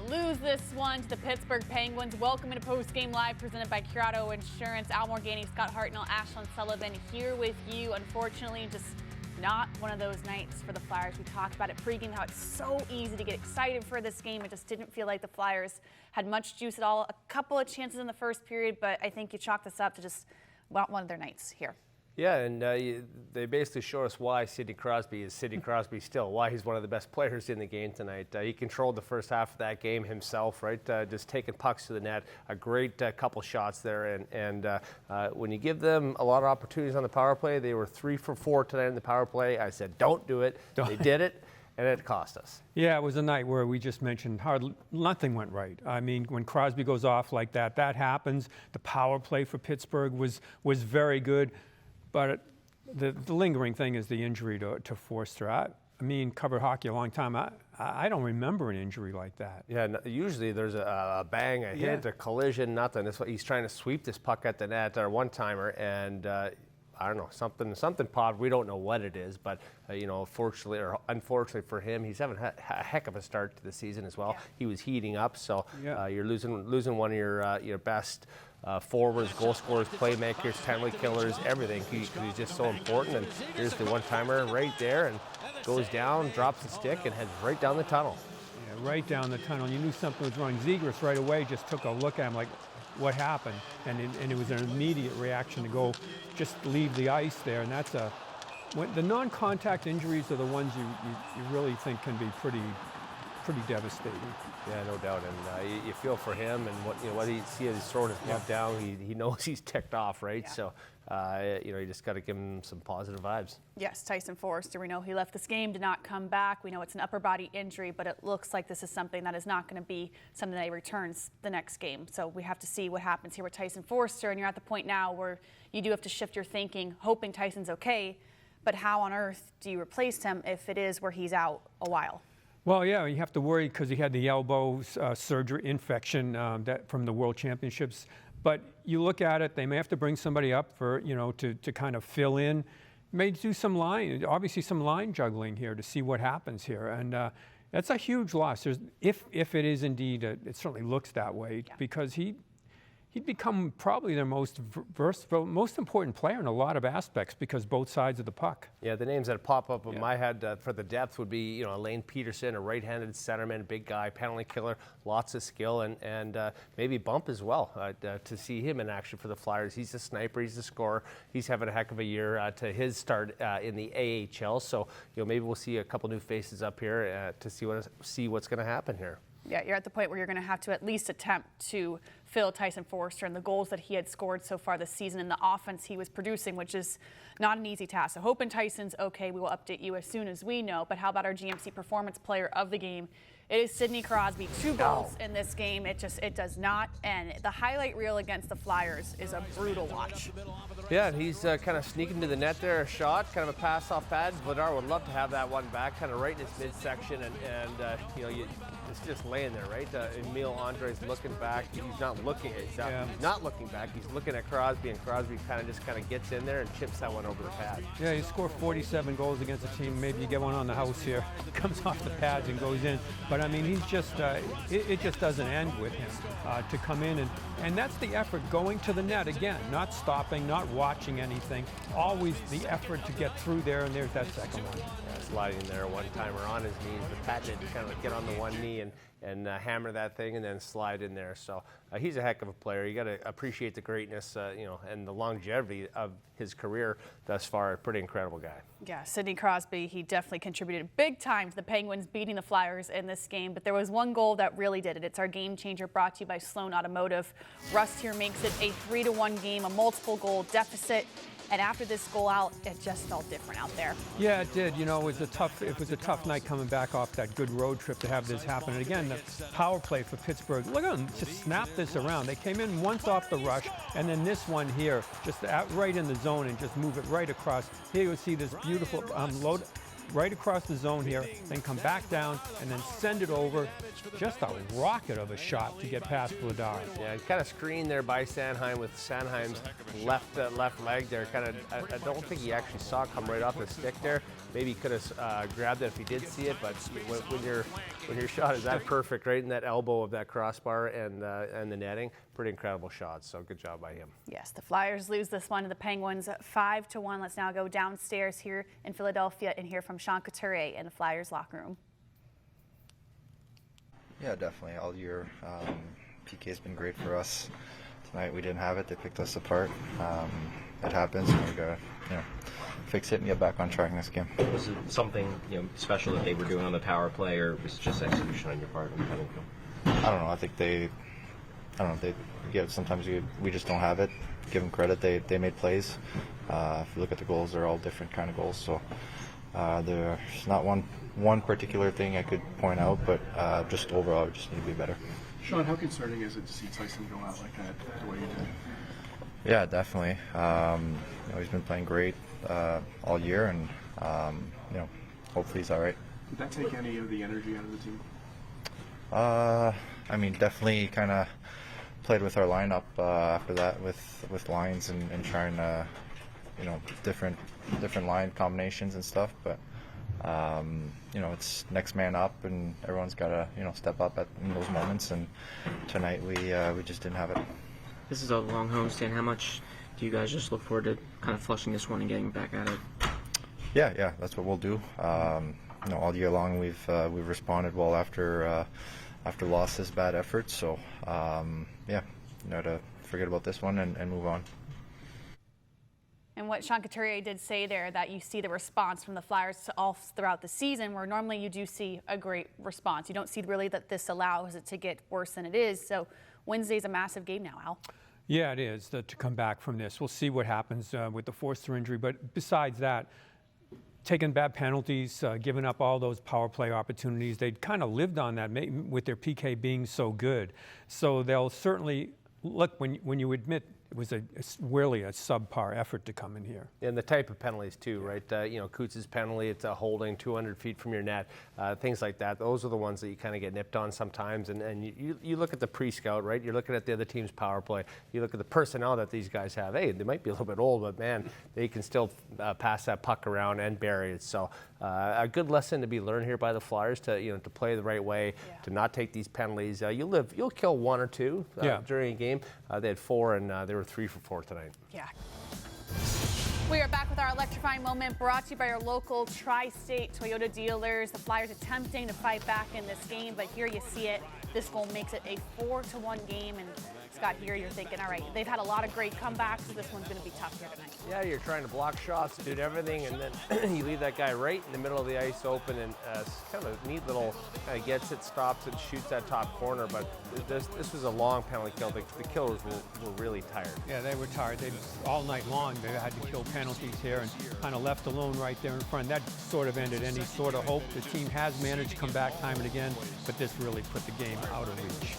lose this one to the Pittsburgh Penguins. Welcome into Postgame Live, presented by Curado Insurance. Al Morganti, Scott Hartnell, Ashlyn Sullivan here with you. Unfortunately, just not one of those nights for the Flyers. We talked about it pregame, how it's so easy to get excited for this game. It just didn't feel like the Flyers had much juice at all. A couple of chances in the first period, but I think you chalk this up to just not one of their nights here. Yeah, and they basically show us why Sidney Crosby is Sidney Crosby still, why he's one of the best players in the game tonight. He controlled the first half of that game himself, right? Just taking pucks to the net, a great couple shots there. And when you give them a lot of opportunities on the power play, they were 3 for 4 tonight in the power play. I said, don't do it. They did it. And it cost us. Yeah, it was a night where we just mentioned nothing went right. I mean, when Crosby goes off like that, that happens. The power play for Pittsburgh was very good. But the lingering thing is the injury to Foerster. I mean, covered hockey a long time. I don't remember an injury like that. Yeah, usually there's a bang, a hit, a collision, nothing. This he's trying to sweep this puck at the net, or one-timer, and I don't know, something popped. We don't know what it is, but you know, fortunately or unfortunately for him, he's having a heck of a start to the season as well. Yeah. He was heating up, so you're losing one of your best forwards, goal scorers, playmakers, penalty killers, everything. He's just so important. And here's the one-timer right there, and goes down, drops the stick, and heads right down the tunnel. Yeah, right down the tunnel. You knew something was wrong. Zegras right away just took a look at him like, what happened? And it was an immediate reaction to go just leave the ice there. And that's the non-contact injuries are the ones you really think can be pretty devastating. Yeah, no doubt, and you feel for him, and what he see as he's throwing his glove down, he knows he's ticked off, right? Yeah. So you just got to give him some positive vibes. Yes, Tyson Foerster, we know he left this game, did not come back. We know it's an upper body injury, but it looks like this is something that is not going to be something that he returns the next game. So we have to see what happens here with Tyson Foerster, and you're at the point now where you do have to shift your thinking, hoping Tyson's okay, but how on earth do you replace him if it is where he's out a while? Well, yeah, you have to worry because he had the elbow surgery infection that from the World Championships. But you look at it, they may have to bring somebody up for, to kind of fill in. May do obviously some line juggling here to see what happens here. And that's a huge loss. If it is indeed, it certainly looks that way, because he'd become probably their most versatile, most important player in a lot of aspects because both sides of the puck. Yeah, the names that pop up in my head for the depth would be, Lane Peterson, a right-handed centerman, big guy, penalty killer, lots of skill, and maybe Bump as well. To see him in action for the Flyers, he's a sniper, he's a scorer, he's having a heck of a year to his start in the AHL. So maybe we'll see a couple new faces up here to see what's going to happen here. Yeah, you're at the point where you're going to have to at least attempt to fill Tyson Foerster and the goals that he had scored so far this season and the offense he was producing, which is not an easy task. So hoping Tyson's okay. We will update you as soon as we know. But how about our GMC Performance Player of the Game? It is Sidney Crosby. 2 goals in this game. It does not end. The highlight reel against the Flyers is a brutal watch. Yeah, and he's kind of sneaking to the net there, a shot, kind of a pass off pad. Vladar would love to have that one back, kind of right in his midsection, and it's just laying there, right? Emil Andre's looking back. He's not looking. He's not looking back. He's looking at Crosby, and Crosby kind of gets in there and chips that one over the pad. Yeah, he scored 47 goals against a team. Maybe you get one on the house here. Comes off the pads and goes in. But I mean, he's just it just doesn't end with him to come in, and that's the effort, going to the net again, not stopping, not watching anything. Always the effort to get through there, and there's that second one. Yeah, sliding there, one-timer on his knees, but Patrick to kind of get on the one knee and hammer that thing and then slide in there. So he's a heck of a player. You got to appreciate the greatness, and the longevity of his career thus far. A pretty incredible guy. Yeah, Sidney Crosby, he definitely contributed big time to the Penguins beating the Flyers in this game, but there was one goal that really did it. It's our game changer, brought to you by Sloan Automotive. Rust here makes it a 3-1 game, a multiple goal deficit. And after this goal out, it just felt different out there. Yeah, it did. It was a tough night coming back off that good road trip to have this happen. And again, the power play for Pittsburgh. Look at them just snap this around. They came in once off the rush, and then this one here, just right in the zone and just move it right across. Here you'll see this beautiful right across the zone here, then come back down and then send it over. Just a rocket of a shot to get past Vladar. Yeah, kind of screened there by Sanheim with Sanheim's left leg there. Kind of, I don't think he actually saw it come right off the stick there. Maybe he could have grabbed it if he did see it, but when your shot is that perfect, right in that elbow of that crossbar and the netting, pretty incredible shot. So good job by him. Yes, the Flyers lose this one to the Penguins 5-1. Let's now go downstairs here in Philadelphia and hear from Sean Couturier in the Flyers locker room. Yeah, definitely. All year, PK has been great for us. Tonight we didn't have it. They picked us apart. It happens. We got to, fix it and get back on track in this game. Was it something special that they were doing on the power play, or was it just execution on your part? I don't know. I think they give. Sometimes we just don't have it. Give them credit. They made plays. If you look at the goals, they're all different kind of goals. So there's not one particular thing I could point out, but just overall, we just need to be better. Sean, how concerning is it to see Tyson go out like that the way he did? Yeah, definitely. He's been playing great all year, and hopefully he's all right. Did that take any of the energy out of the team? Definitely kind of played with our lineup after that with lines and trying to, different line combinations and stuff. But it's next man up, and everyone's got to step up in those moments. And tonight we just didn't have it. This is a long homestand. How much do you guys just look forward to kind of flushing this one and getting back at it? Yeah, that's what we'll do. All year long we've responded well after losses, bad efforts. So to forget about this one and move on. And what Sean Couturier did say there, that you see the response from the Flyers all throughout the season, where normally you do see a great response. You don't see really that this allows it to get worse than it is. So Wednesday's a massive game now, Al. Yeah, it is to come back from this. We'll see what happens with the Foerster injury. But besides that, taking bad penalties, giving up all those power play opportunities, they kind of lived on that with their PK being so good. So they'll certainly look when you admit it was really a subpar effort to come in here. And the type of penalties too, right? Coots' penalty, it's a holding 200 feet from your net, things like that. Those are the ones that you kind of get nipped on sometimes. And you look at the pre-scout, right? You're looking at the other team's power play. You look at the personnel that these guys have. Hey, they might be a little bit old, but man, they can still pass that puck around and bury it. So a good lesson to be learned here by the Flyers to play the right way, to not take these penalties. You'll kill one or two during a game. They had 4, and they were 3 for 4 tonight. Yeah. We are back with our electrifying moment, brought to you by our local tri-state Toyota dealers. The Flyers attempting to fight back in this game, but here you see it. This goal makes it a 4-1 game, and Scott, here you're thinking, all right, they've had a lot of great comebacks, so this one's going to be tough here tonight. Yeah, you're trying to block shots, do everything, and then you leave that guy right in the middle of the ice open, and kind of a neat little, kind of gets it, stops it, shoots that top corner. But this was a long penalty kill. The killers were really tired. Yeah, they were tired. All night long they had to kill penalties here, and kind of left alone right there in front. That sort of ended any sort of hope. The team has managed to come back time and again, but this really put the game out of reach.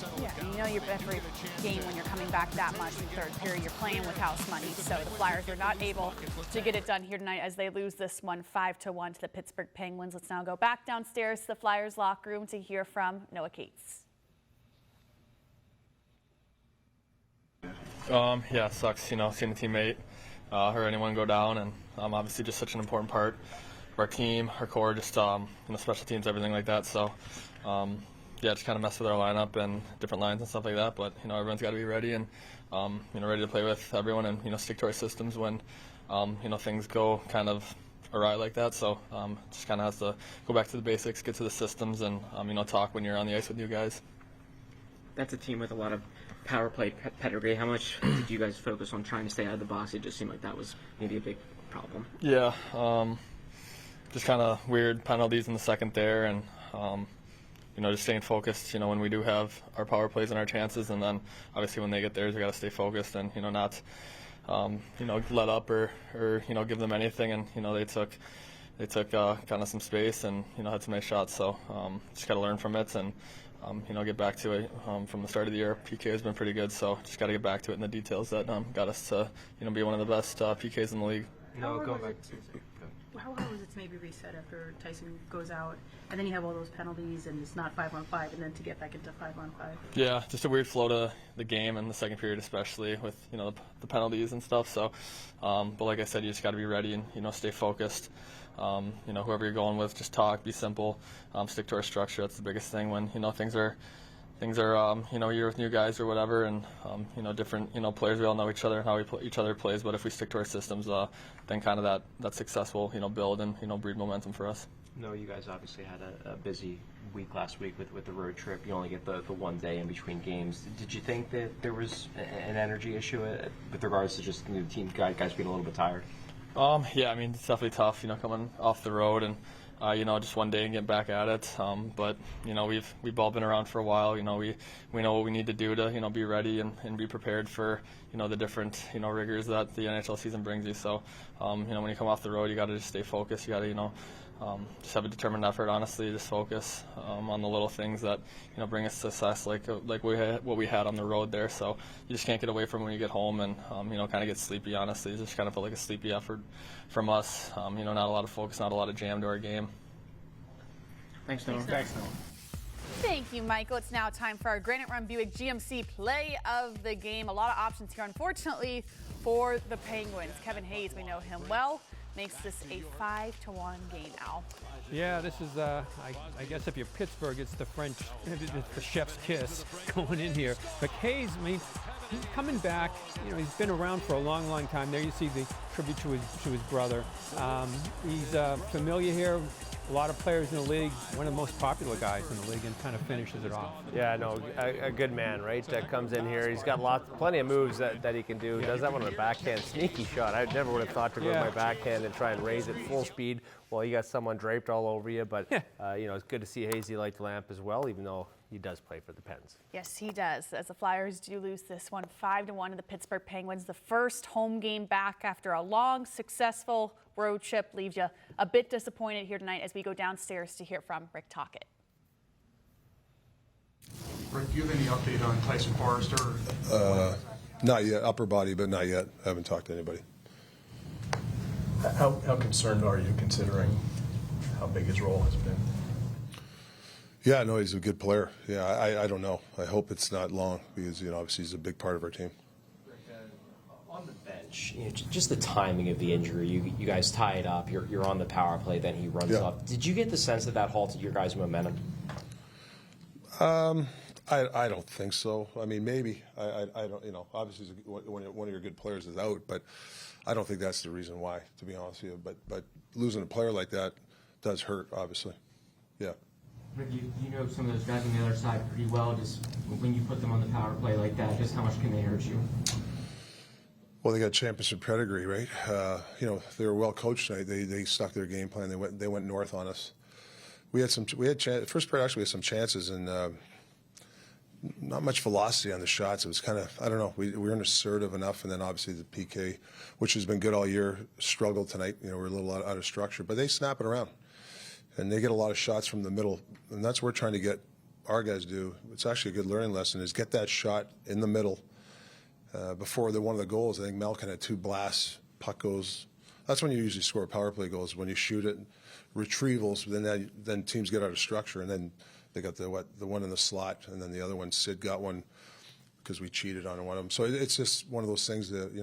Yeah, you're every game when you're coming back that much in third period, you're playing with house money. So the Flyers are not able to get it done here tonight as they lose this one 5-1 to the Pittsburgh Penguins. Let's now go back downstairs to the Flyers locker room to hear from Noah Cates. Yeah, it sucks, seeing a teammate or anyone go down, and obviously just such an important part of our team, our core, just special teams, everything like that. So just kind of mess with our lineup and different lines and stuff like that. But everyone's got to be ready and ready to play with everyone and stick to our systems when things go kind of awry like that. So just kind of has to go back to the basics, get to the systems, and talk when you're on the ice with you guys. That's a team with a lot of power play pedigree. How much did you guys focus on trying to stay out of the box? It just seemed like that was maybe a big problem. Yeah, just kind of weird penalties in the second there, and just staying focused, when we do have our power plays and our chances, and then obviously when they get theirs, we got to stay focused and, not, let up or give them anything. And, they took kind of some space and, had some nice shots. So just got to learn from it and, get back to it from the start of the year. PK has been pretty good, so just got to get back to it in the details that got us to, be one of the best PKs in the league. No, go back. how hard was it to maybe reset after Tyson goes out, and then you have all those penalties, and it's not 5-on-5, and then to get back into 5-on-5? Yeah, just a weird flow to the game in the second period, especially with the penalties and stuff. So, but like I said, you just got to be ready and stay focused. Whoever you're going with, just talk, be simple, stick to our structure. That's the biggest thing when things are you're with new guys or whatever, and different players. We all know each other and how each other plays. But if we stick to our systems, then kind of that success will build and breed momentum for us. No, you guys obviously had a busy week last week with the road trip. You only get the one day in between games. Did you think that there was an energy issue with regards to just the team guys being a little bit tired? Yeah, I mean, it's definitely tough, coming off the road and, just one day and get back at it. But, we've all been around for a while. We know what we need to do to, be ready and be prepared for, the different, rigors that the NHL season brings you. So, when you come off the road, you got to just stay focused. You got to, just have a determined effort, honestly, just focus on the little things that, bring us success like what we had on the road there. So you just can't get away from when you get home and, kind of get sleepy, honestly. It just kind of felt like a sleepy effort from us. Not a lot of focus, not a lot of jam to our game. Thanks, Noah. Thanks, Noah. Thank you, Michael. It's now time for our Granite Run Buick GMC play of the game. A lot of options here, unfortunately, for the Penguins. Kevin Hayes, we know him well, makes this a 5-1 game now. Yeah, this is, I guess if you're Pittsburgh, it's the French, it's the chef's kiss going in here. But Hayes, I mean, he's coming back. He's been around for a long, long time. There you see the tribute to his brother. He's familiar here. A lot of players in the league, one of the most popular guys in the league, and kind of finishes it off. Yeah, no, a good man, right? That comes in here. He's got plenty of moves that he can do. Does that one on a backhand, sneaky shot. I never would have thought to go to my backhand and try and raise it full speed while you got someone draped all over you. But it's good to see Hazy light the lamp as well, even though he does play for the Pens. Yes, he does, as the Flyers do lose this one 5-1 to the Pittsburgh Penguins. The first home game back after a long, successful road trip leaves you a bit disappointed here tonight as we go downstairs to hear from Rick Tocchet. Rick, do you have any update on Tyson Foerster? Not yet. Upper body, but not yet. I haven't talked to anybody. How concerned are you considering how big his role has been? Yeah, no, he's a good player. Yeah, I don't know. I hope it's not long because, obviously he's a big part of our team. On the bench, just the timing of the injury, you guys tie it up, you're on the power play, then he runs up. Did you get the sense that halted your guys' momentum? I don't think so. I mean, maybe. I don't, obviously one of your good players is out, but I don't think that's the reason why, to be honest with you. But losing a player like that does hurt, obviously. Yeah. Rick, you know some of those guys on the other side pretty well. Just when you put them on the power play like that, just how much can they hurt you? Well, they got championship pedigree, right? They were well coached tonight. They stuck their game plan. They went north on us. First period actually we had some chances and not much velocity on the shots. It was kind of, I don't know. We weren't assertive enough, and then obviously the PK, which has been good all year, struggled tonight. We're a little out of structure, but they snap it around. And they get a lot of shots from the middle, and that's what we're trying to get our guys to do. It's actually a good learning lesson, is get that shot in the middle before one of the goals. I think Malkin had 2 blasts, puck goes. That's when you usually score power play goals, when you shoot it, retrievals, then teams get out of structure, and then they got the one in the slot, and then the other one, Sid got one because we cheated on one of them. So it's just one of those things that,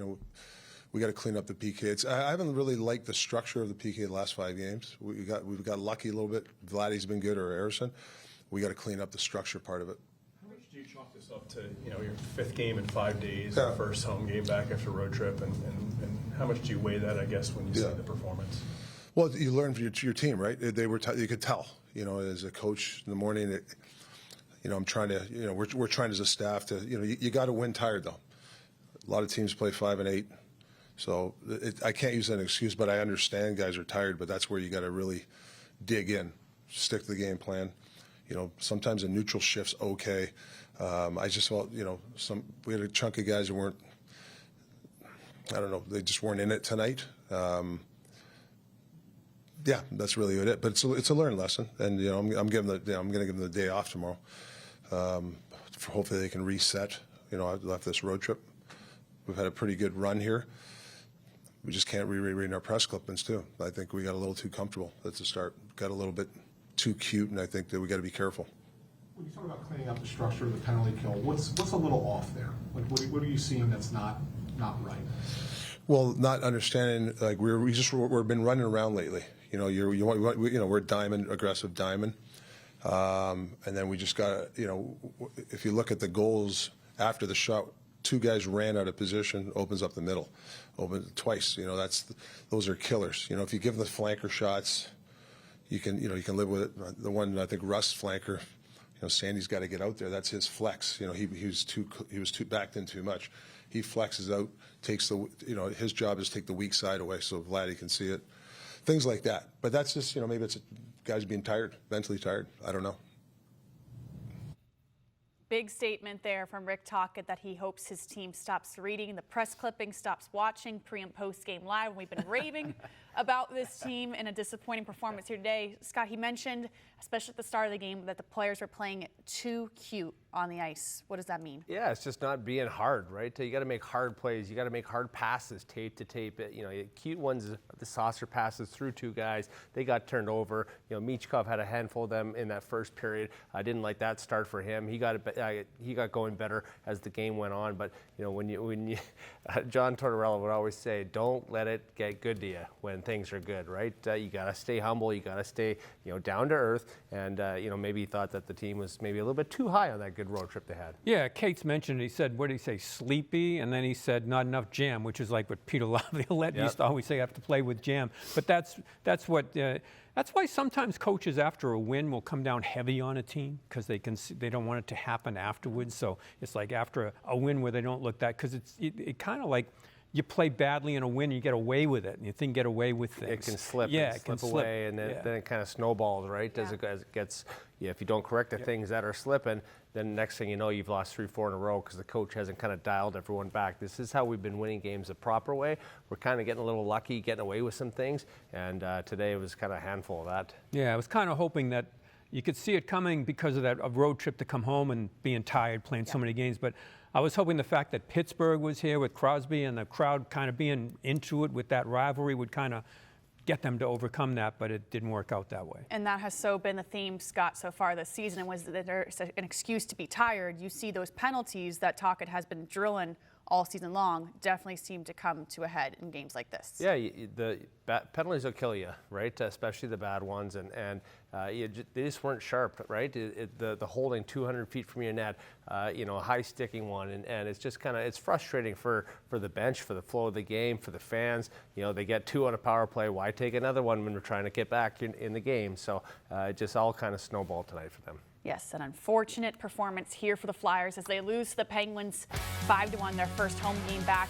we got to clean up the PK. I haven't really liked the structure of the PK the last 5 games. We've got lucky a little bit. Vladdy's been good, or Harrison. We got to clean up the structure part of it. How much do you chalk this up to, your 5th game in 5 days, your first home game back after road trip, and how much do you weigh that, I guess, when you see the performance? Well, you learn from your team, right? You could tell, as a coach in the morning. I'm trying to, we're trying as a staff to, you got to win tired though. A lot of teams play 5 and 8. So I can't use that excuse, but I understand guys are tired, but that's where you got to really dig in, stick to the game plan. Sometimes a neutral shift's okay. I just felt, we had a chunk of guys who weren't, I don't know, they just weren't in it tonight. Yeah, that's really it. But it's a learned lesson, and I'm going to give them the day off tomorrow. Hopefully they can reset. After this road trip, we've had a pretty good run here. we just can't reread our press clippings too. I think we got a little too comfortable at the start, got a little bit too cute, and I think that we got to be careful. When you talk about cleaning up the structure of the penalty kill, what's a little off there? Like, what are you seeing that's not right? Well, not understanding, like we've been running around lately. You know, we're diamond, aggressive diamond, and then we just got, you know, if you look at the goals after the shot, two guys ran out of position, opens up the middle, open twice. You know, those are killers. You know, if you give them the flanker shots, you can live with it. The one, I think, Russ flanker, you know, Sandy's got to get out there. That's his flex. You know, he was too backed in too much. He flexes out, takes the, you know, his job is to take the weak side away so Vladdy can see it. Things like that. But that's just, you know, maybe it's guys being tired, mentally tired. I don't know. Big statement there from Rick Tocchet that he hopes his team stops reading the press clipping, stops watching pre- and post-game live. We've been raving about this team and a disappointing performance here today. Scott, he mentioned, especially at the start of the game, that the players are playing too cute on the ice. What does that mean? Yeah, it's just not being hard, right? You got to make hard plays. You got to make hard passes, tape to tape. You know, cute ones, the saucer passes through two guys. They got turned over. You know, Michkov had a handful of them in that first period. I didn't like that start for him. He got going better as the game went on. But you know, when you John Tortorella would always say, "Don't let it get good to you when things are good," right? You got to stay humble. You got to stay, you know, down to earth. And you know, maybe he thought that the team was maybe a little bit too high on that good road trip they had. Yeah, Kate's mentioned, he said, what did he say, sleepy? And then he said, not enough jam, which is like what Peter Laviolette used to always say, have to play with jam. But that's why sometimes coaches after a win will come down heavy on a team because they don't want it to happen afterwards. So it's like after a win where they don't look that, because it kind of like, you play badly in a win, you get away with it, and you think you get away with things. It can slip, yeah, it can slip away, and then it kind of snowballs, right? As it gets, if you don't correct the things that are slipping, then next thing you know, you've lost 3-4 in a row because the coach hasn't kind of dialed everyone back. This is how we've been winning games the proper way. We're kind of getting a little lucky, getting away with some things, and today it was kind of a handful of that. Yeah, I was kind of hoping that you could see it coming because of that road trip to come home and being tired, playing so many games, but I was hoping the fact that Pittsburgh was here with Crosby and the crowd kind of being into it with that rivalry would kind of get them to overcome that, but it didn't work out that way. And that has so been the theme, Scott, so far this season, and was that there's an excuse to be tired. You see those penalties that Tocchet has bbeen drilling all season long definitely seem to come to a head in games like this. Yeah, the penalties will kill you, right? Especially the bad ones, and they just weren't sharp, right? The holding 200 feet from your net, you know, a high sticking one, and it's just kind of, it's frustrating for the bench, for the flow of the game, for the fans. You know, they get 2 on a power play. Why take another one when we're trying to get back in the game? So it just all kind of snowballed tonight for them. Yes, an unfortunate performance here for the Flyers as they lose to the Penguins 5-1, their first home game back.